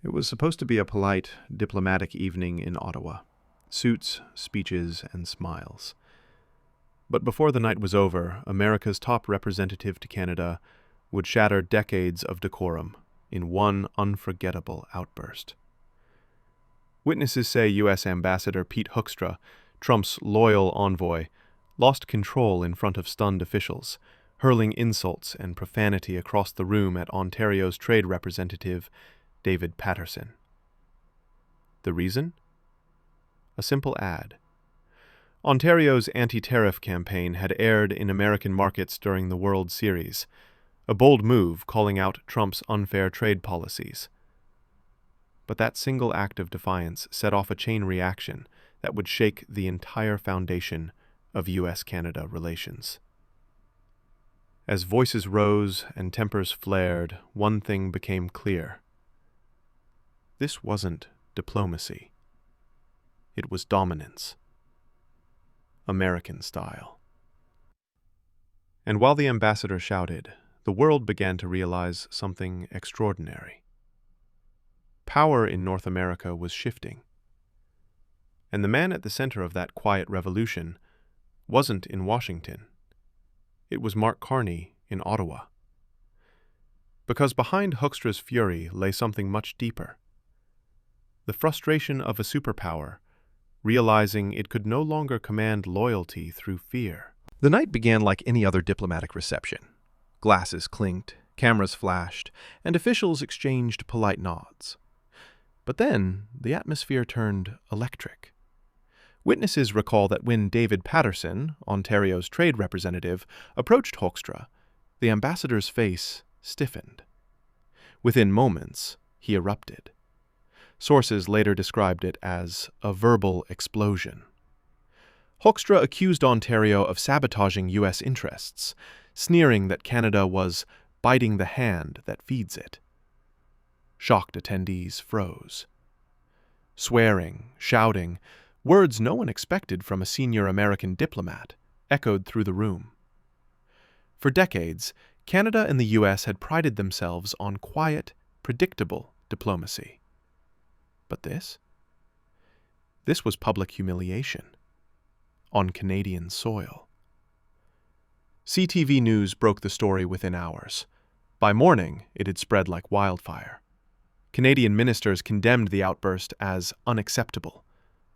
It was supposed to be a polite, diplomatic evening in Ottawa. Suits, speeches, and smiles. But before the night was over, America's top representative to Canada would shatter decades of decorum in one unforgettable outburst. Witnesses say U.S. Ambassador Pete Hoekstra, Trump's loyal envoy, lost control in front of stunned officials, hurling insults and profanity across the room at Ontario's trade representative, David Paterson. The reason? A simple ad. Ontario's anti-tariff campaign had aired in American markets during the World Series, a bold move calling out Trump's unfair trade policies. But that single act of defiance set off a chain reaction that would shake the entire foundation of U.S.-Canada relations. As voices rose and tempers flared, one thing became clear. This wasn't diplomacy. It was dominance. American style. And while the ambassador shouted, the world began to realize something extraordinary. Power in North America was shifting. And the man at the center of that quiet revolution wasn't in Washington. It was Mark Carney in Ottawa. Because behind Hoekstra's fury lay something much deeper. The frustration of a superpower, realizing it could no longer command loyalty through fear. The night began like any other diplomatic reception. Glasses clinked, cameras flashed, and officials exchanged polite nods. But then the atmosphere turned electric. Witnesses recall that when David Paterson, Ontario's trade representative, approached Hoekstra, the ambassador's face stiffened. Within moments, he erupted. Sources later described it as a verbal explosion. Hoekstra accused Ontario of sabotaging U.S. interests, sneering that Canada was biting the hand that feeds it. Shocked attendees froze. Swearing, shouting, words no one expected from a senior American diplomat, echoed through the room. For decades, Canada and the U.S. had prided themselves on quiet, predictable diplomacy. But this? This was public humiliation. On Canadian soil. CTV News broke the story within hours. By morning, it had spread like wildfire. Canadian ministers condemned the outburst as unacceptable.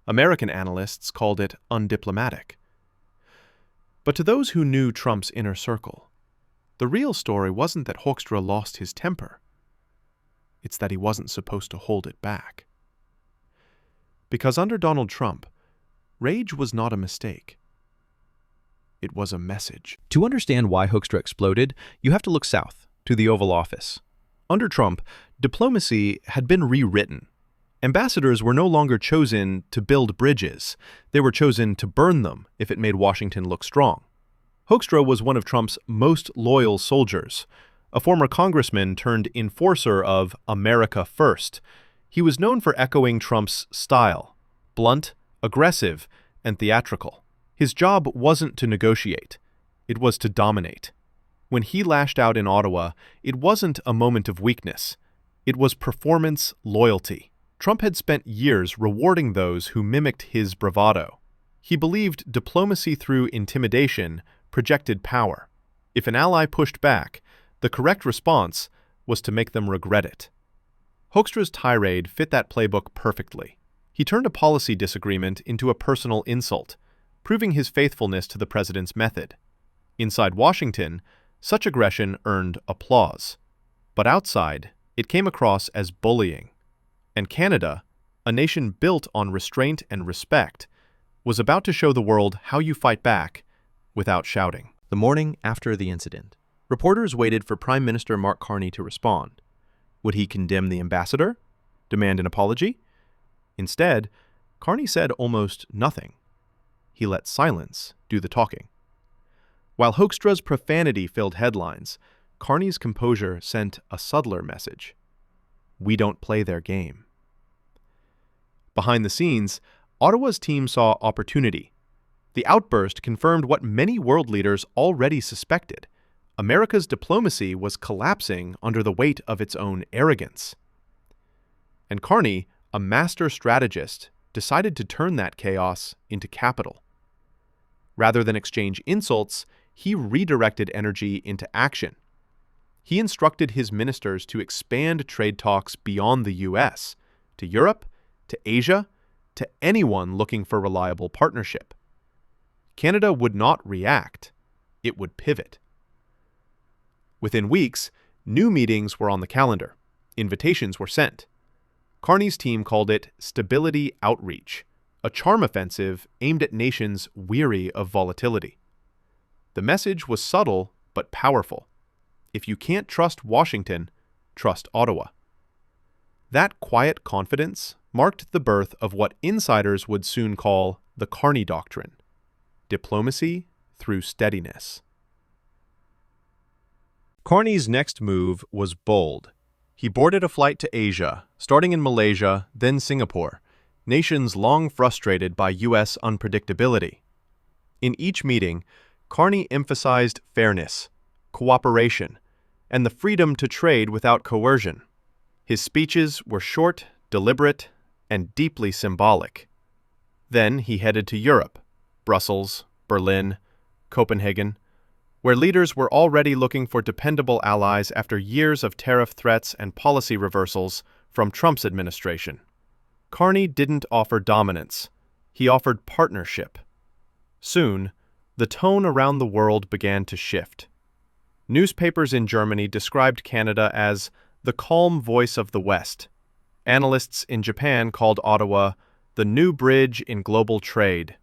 American analysts called it undiplomatic. But to those who knew Trump's inner circle, the real story wasn't that Hoekstra lost his temper. It's that he wasn't supposed to hold it back. Because under Donald Trump, rage was not a mistake. It was a message. To understand why Hoekstra exploded, you have to look south, to the Oval Office. Under Trump, diplomacy had been rewritten. Ambassadors were no longer chosen to build bridges. They were chosen to burn them if it made Washington look strong. Hoekstra was one of Trump's most loyal soldiers, a former congressman turned enforcer of America First. He was known for echoing Trump's style, blunt, aggressive, and theatrical. His job wasn't to negotiate. It was to dominate. When he lashed out in Ottawa, it wasn't a moment of weakness. It was performance loyalty. Trump had spent years rewarding those who mimicked his bravado. He believed diplomacy through intimidation projected power. If an ally pushed back, the correct response was to make them regret it. Hoekstra's tirade fit that playbook perfectly. He turned a policy disagreement into a personal insult, proving his faithfulness to the president's method. Inside Washington, such aggression earned applause. But outside, it came across as bullying. And Canada, a nation built on restraint and respect, was about to show the world how you fight back without shouting. The morning after the incident, reporters waited for Prime Minister Mark Carney to respond. Would he condemn the ambassador? Demand an apology? Instead, Carney said almost nothing. He let silence do the talking. While Hoekstra's profanity-filled headlines, Carney's composure sent a subtler message. We don't play their game. Behind the scenes, Ottawa's team saw opportunity. The outburst confirmed what many world leaders already suspected. America's diplomacy was collapsing under the weight of its own arrogance. And Carney, a master strategist, decided to turn that chaos into capital. Rather than exchange insults, he redirected energy into action. He instructed his ministers to expand trade talks beyond the U.S., to Europe, to Asia, to anyone looking for reliable partnership. Canada would not react. It would pivot. Within weeks, new meetings were on the calendar. Invitations were sent. Carney's team called it Stability Outreach, a charm offensive aimed at nations weary of volatility. The message was subtle but powerful. If you can't trust Washington, trust Ottawa. That quiet confidence marked the birth of what insiders would soon call the Carney Doctrine: diplomacy through steadiness. Carney's next move was bold. He boarded a flight to Asia, starting in Malaysia, then Singapore, nations long frustrated by U.S. unpredictability. In each meeting, Carney emphasized fairness, cooperation, and the freedom to trade without coercion. His speeches were short, deliberate, and deeply symbolic. Then he headed to Europe, Brussels, Berlin, Copenhagen, where leaders were already looking for dependable allies after years of tariff threats and policy reversals from Trump's administration. Carney didn't offer dominance. He offered partnership. Soon, the tone around the world began to shift. Newspapers in Germany described Canada as the calm voice of the West. Analysts in Japan called Ottawa the new bridge in global trade.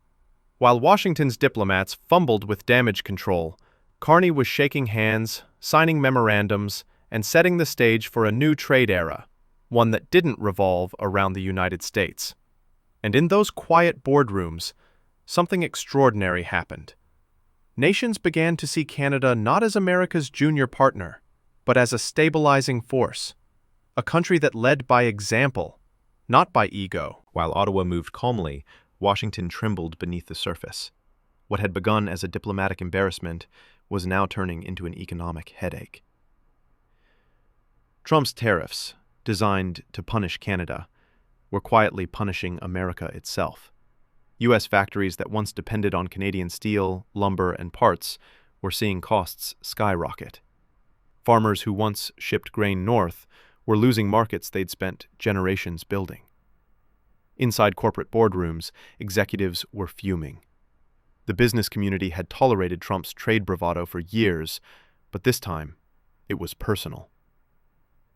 While Washington's diplomats fumbled with damage control, Carney was shaking hands, signing memorandums, and setting the stage for a new trade era, one that didn't revolve around the United States. And in those quiet boardrooms, something extraordinary happened. Nations began to see Canada not as America's junior partner, but as a stabilizing force, a country that led by example, not by ego. While Ottawa moved calmly, Washington trembled beneath the surface. What had begun as a diplomatic embarrassment was now turning into an economic headache. Trump's tariffs, designed to punish Canada, were quietly punishing America itself. U.S. factories that once depended on Canadian steel, lumber, and parts were seeing costs skyrocket. Farmers who once shipped grain north were losing markets they'd spent generations building. Inside corporate boardrooms, executives were fuming. The business community had tolerated Trump's trade bravado for years, but this time, it was personal.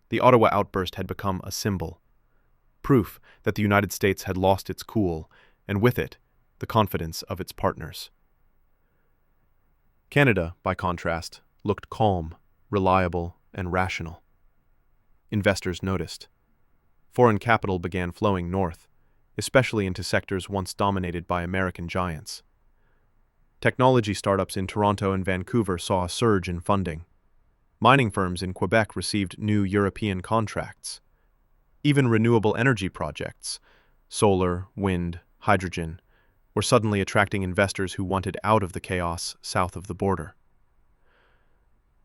The Ottawa outburst had become a symbol, proof that the United States had lost its cool, and with it, the confidence of its partners. Canada, by contrast, looked calm, reliable, and rational. Investors noticed. Foreign capital began flowing north, especially into sectors once dominated by American giants. Technology startups in Toronto and Vancouver saw a surge in funding. Mining firms in Quebec received new European contracts. Even renewable energy projects, solar, wind, hydrogen, were suddenly attracting investors who wanted out of the chaos south of the border.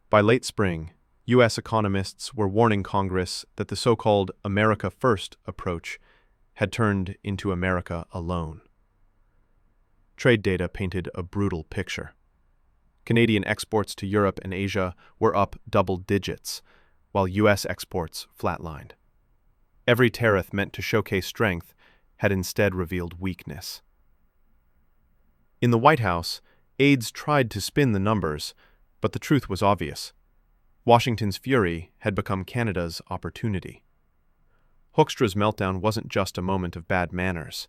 By late spring, U.S. economists were warning Congress that the so-called America First approach had turned into America alone. Trade data painted a brutal picture. Canadian exports to Europe and Asia were up double digits, while U.S. exports flatlined. Every tariff meant to showcase strength had instead revealed weakness. In the White House, aides tried to spin the numbers, but the truth was obvious. Washington's fury had become Canada's opportunity. Hoekstra's meltdown wasn't just a moment of bad manners.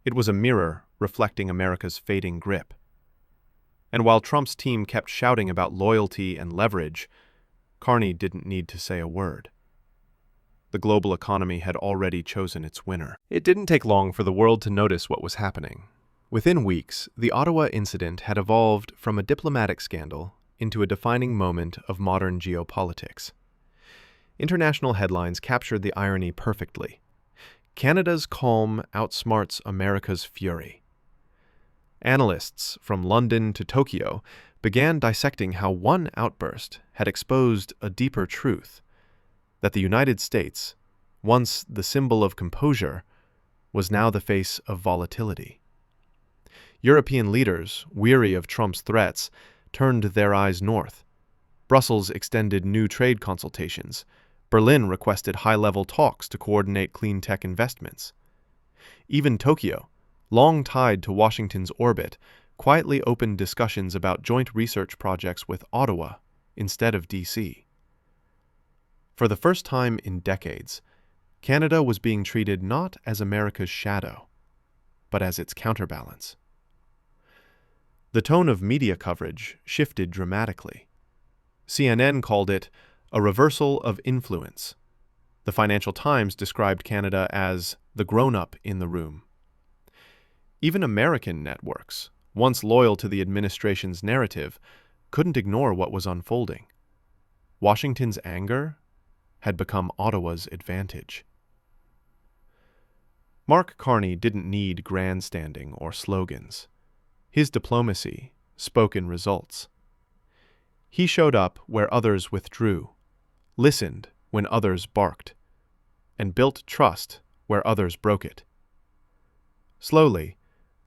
It was a mirror reflecting America's fading grip. And while Trump's team kept shouting about loyalty and leverage, Carney didn't need to say a word. The global economy had already chosen its winner. It didn't take long for the world to notice what was happening. Within weeks, the Ottawa incident had evolved from a diplomatic scandal into a defining moment of modern geopolitics. International headlines captured the irony perfectly. Canada's calm outsmarts America's fury. Analysts from London to Tokyo began dissecting how one outburst had exposed a deeper truth, that the United States once the symbol of composure, was now the face of volatility. European leaders, weary of Trump's threats, turned their eyes north. Brussels extended new trade consultations. Berlin requested high-level talks to coordinate clean tech investments. Even Tokyo, long tied to Washington's orbit, quietly opened discussions about joint research projects with Ottawa instead of D.C. For the first time in decades, Canada was being treated not as America's shadow, but as its counterbalance. The tone of media coverage shifted dramatically. CNN called it a reversal of influence. The Financial Times described Canada as the grown-up in the room. Even American networks, once loyal to the administration's narrative, couldn't ignore what was unfolding. Washington's anger had become Ottawa's advantage. Mark Carney didn't need grandstanding or slogans. His diplomacy spoke in results. He showed up where others withdrew, listened when others barked, and built trust where others broke it. Slowly,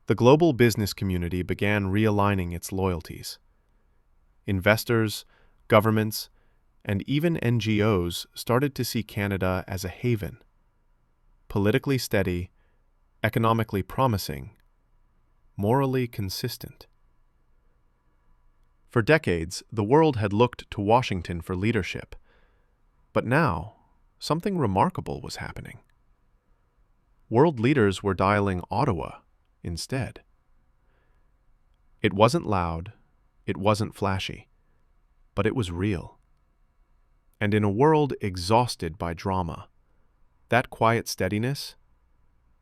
the global business community began realigning its loyalties. Investors, governments, and even NGOs started to see Canada as a haven, politically steady, economically promising, morally consistent. For decades, the world had looked to Washington for leadership, but now something remarkable was happening. World leaders were dialing Ottawa instead. It wasn't loud, it wasn't flashy, but it was real. And in a world exhausted by drama, that quiet steadiness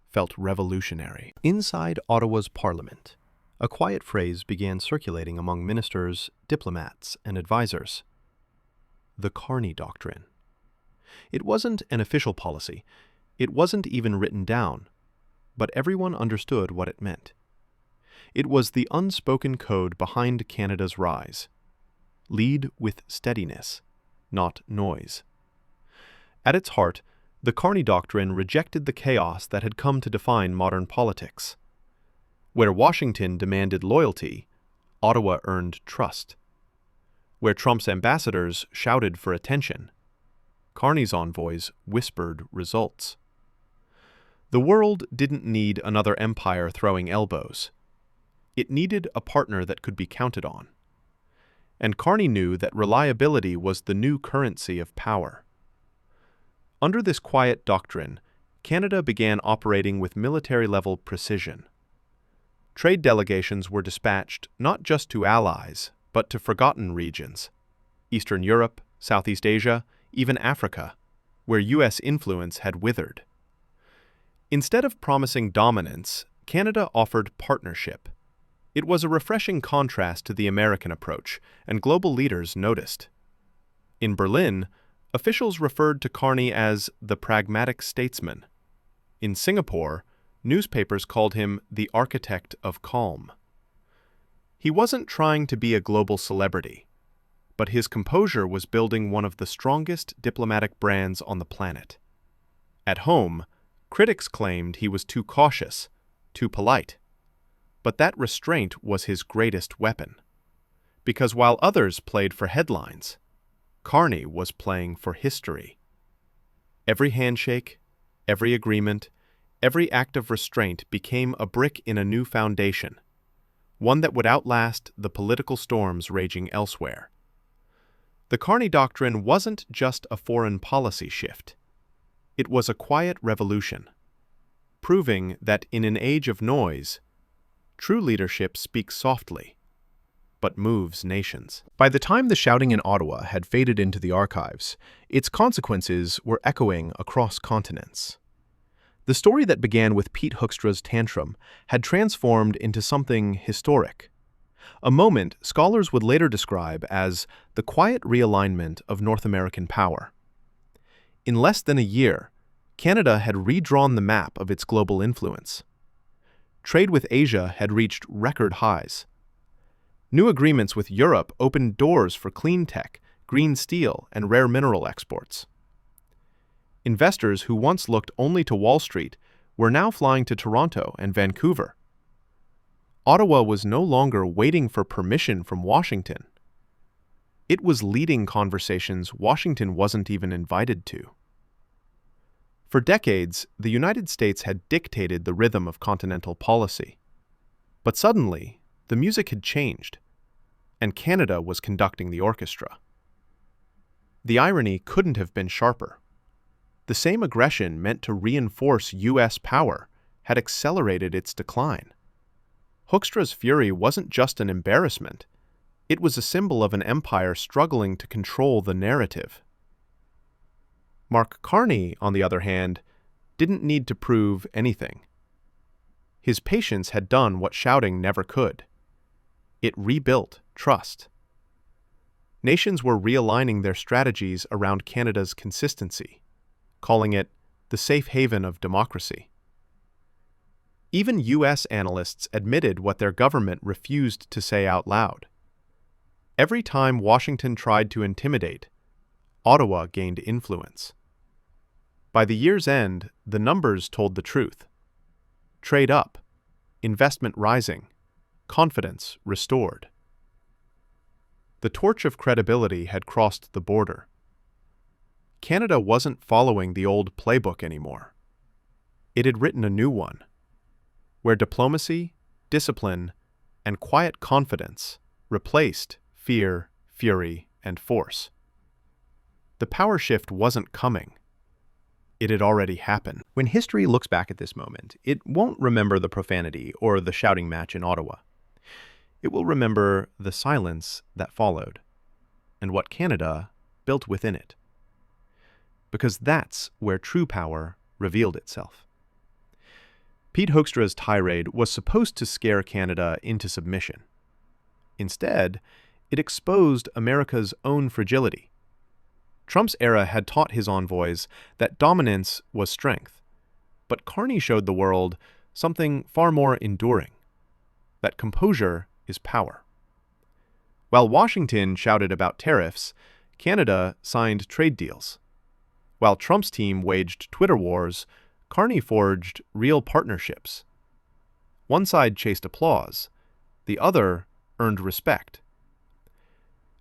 felt revolutionary. Inside Ottawa's parliament, a quiet phrase began circulating among ministers, diplomats, and advisors. The Carney Doctrine. It wasn't an official policy. It wasn't even written down, but everyone understood what it meant. It was the unspoken code behind Canada's rise. Lead with steadiness, not noise. At its heart, the Carney Doctrine rejected the chaos that had come to define modern politics. Where Washington demanded loyalty, Ottawa earned trust. Where Trump's ambassadors shouted for attention, Carney's envoys whispered results. The world didn't need another empire throwing elbows. It needed a partner that could be counted on. And Carney knew that reliability was the new currency of power. Under this quiet doctrine, Canada began operating with military-level precision. Trade delegations were dispatched not just to allies, but to forgotten regions: Eastern Europe, Southeast Asia, even Africa, where U.S. influence had withered. Instead of promising dominance, Canada offered partnership. It was a refreshing contrast to the American approach, and global leaders noticed. In Berlin, officials referred to Carney as the pragmatic statesman. In Singapore, newspapers called him the architect of calm. He wasn't trying to be a global celebrity, but his composure was building one of the strongest diplomatic brands on the planet. At home, critics claimed he was too cautious, too polite. But that restraint was his greatest weapon. Because while others played for headlines, Carney was playing for history. Every handshake, every agreement, every act of restraint became a brick in a new foundation, one that would outlast the political storms raging elsewhere. The Carney Doctrine wasn't just a foreign policy shift. It was a quiet revolution, proving that in an age of noise, true leadership speaks softly, but moves nations. By the time the shouting in Ottawa had faded into the archives, its consequences were echoing across continents. The story that began with Pete Hoekstra's tantrum had transformed into something historic, a moment scholars would later describe as the quiet realignment of North American power. In less than a year, Canada had redrawn the map of its global influence. Trade with Asia had reached record highs. New agreements with Europe opened doors for clean tech, green steel, and rare mineral exports. Investors who once looked only to Wall Street were now flying to Toronto and Vancouver. Ottawa was no longer waiting for permission from Washington. It was leading conversations Washington wasn't even invited to. For decades, the United States had dictated the rhythm of continental policy. But suddenly, the music had changed, and Canada was conducting the orchestra. The irony couldn't have been sharper. The same aggression meant to reinforce U.S. power had accelerated its decline. Hoekstra's fury wasn't just an embarrassment. It was a symbol of an empire struggling to control the narrative. Mark Carney, on the other hand, didn't need to prove anything. His patience had done what shouting never could. It rebuilt trust. Nations were realigning their strategies around Canada's consistency, calling it the safe haven of democracy. Even U.S. analysts admitted what their government refused to say out loud. Every time Washington tried to intimidate, Ottawa gained influence. By the year's end, the numbers told the truth. Trade up, investment rising, confidence restored. The torch of credibility had crossed the border. Canada wasn't following the old playbook anymore. It had written a new one, where diplomacy, discipline, and quiet confidence replaced fear, fury, and force. The power shift wasn't coming. It had already happened. When history looks back at this moment, it won't remember the profanity or the shouting match in Ottawa. It will remember the silence that followed, and what Canada built within it. Because that's where true power revealed itself. Pete Hoekstra's tirade was supposed to scare Canada into submission. Instead, it exposed America's own fragility. Trump's era had taught his envoys that dominance was strength, but Carney showed the world something far more enduring, that composure is power. While Washington shouted about tariffs, Canada signed trade deals. While Trump's team waged Twitter wars, Carney forged real partnerships. One side chased applause, the other earned respect.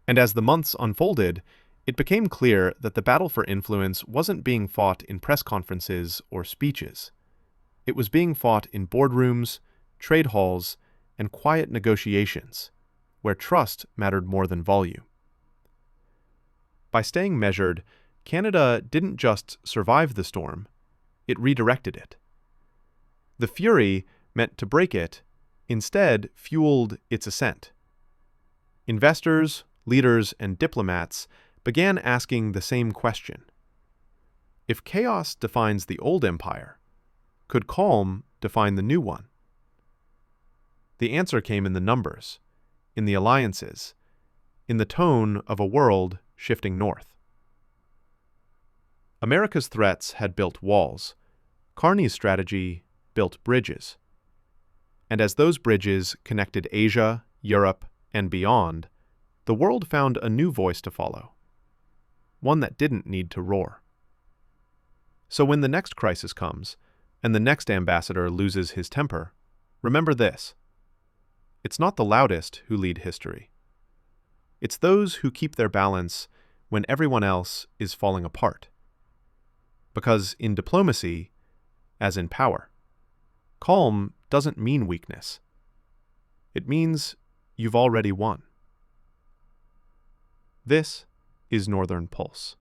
And as the months unfolded, it became clear that the battle for influence wasn't being fought in press conferences or speeches. It was being fought in boardrooms, trade halls, and quiet negotiations, where trust mattered more than volume. By staying measured, Canada didn't just survive the storm, it redirected it. The fury meant to break it, instead fueled its ascent. Investors, leaders, and diplomats began asking the same question. If chaos defines the old empire, could calm define the new one? The answer came in the numbers, in the alliances, in the tone of a world shifting north. America's threats had built walls. Carney's strategy built bridges. And as those bridges connected Asia, Europe, and beyond, the world found a new voice to follow, one that didn't need to roar. So when the next crisis comes, and the next ambassador loses his temper, remember this: it's not the loudest who lead history. It's those who keep their balance when everyone else is falling apart. Because in diplomacy, as in power, calm doesn't mean weakness. It means you've already won. This is Northern Pulse.